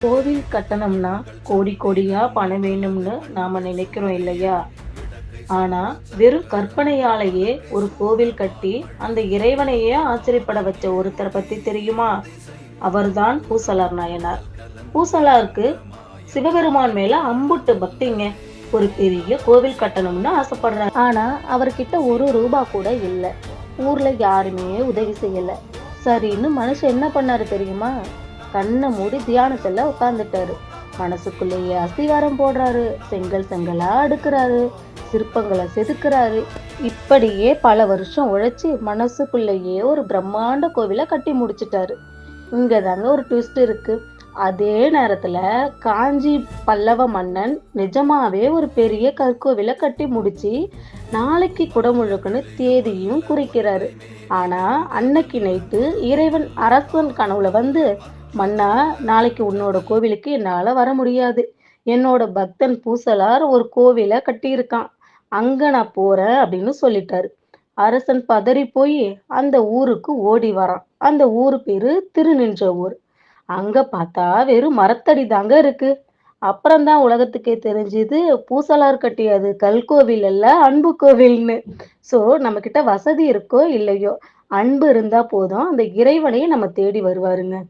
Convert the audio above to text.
கோவில் கட்டணம்னா கோடி கோடியா பணம் வேணும்னு நாம நினைக்கிறோம் இல்லையா? ஆனா வெறும் கற்பனையாலேயே ஒரு கோவில் கட்டி அந்த இறைவனையே ஆச்சரியப்பட வச்ச ஒருத்தரை பத்தி தெரியுமா? அவர்தான் பூசலார் நாயனார். பூசலாருக்கு சிவபெருமான் மேல அம்புட்டு பக்திங்க. ஒரு பெரிய கோவில் கட்டணும்னு ஆசைப்படுறாரு. ஆனா அவர்கிட்ட ஒரு ரூபா கூட இல்ல. ஊர்ல யாருமே உதவி செய்யல. சரின்னு மனுஷன் என்ன பண்ணாரு தெரியுமா? கண்ணை மூடி தியானத்துல உட்கார்ந்துட்டாரு. மனசுக்குள்ளேயே அஸ்திவாரம் போடுறாரு, செங்கல் செங்கலா அடுக்குறாரு, சிற்பங்களை செதுக்குறாரு. இப்படியே பல வருஷம் உழைச்சு மனசுக்குள்ளேயே ஒரு பிரம்மாண்ட கோவிலை கட்டி முடிச்சிட்டாரு. இங்கதாங்க ஒரு ட்விஸ்ட் இருக்கு. அதே நேரத்துல காஞ்சி பல்லவ மன்னன் நிஜமாவே ஒரு பெரிய கற்கோவிலை கட்டி முடிச்சு நாளைக்கு குடமுழுக்குன்னு தேதியும் குறிக்கிறாரு. ஆனா அன்னைக்கு நைட்டு இறைவன் அரசன் கனவுல வந்து, மன்னா, நாளைக்கு உன்னோட கோவிலுக்கு என்னால வர முடியாது. என்னோட பக்தன் பூசலார் ஒரு கோவிலை கட்டியிருக்கான். அங்க நான் போறேன் அப்படின்னு சொல்லிட்டாரு. அரசன் பதறி போய் அந்த ஊருக்கு ஓடி வரான். அந்த ஊரு பேரு திருநின்ற ஊர். அங்க பார்த்தா வெறும் மரத்தடி தாங்க இருக்கு. அப்புறம்தான் உலகத்துக்கே தெரிஞ்சுது பூசலார் கட்டியது கல்கோவில் அல்ல, அன்பு கோவில்னு. சோ நம்ம கிட்ட வசதி இருக்கோ இல்லையோ, அன்பு இருந்தா போதும், அந்த இறைவனையே நம்ம தேடி வருவாருங்க.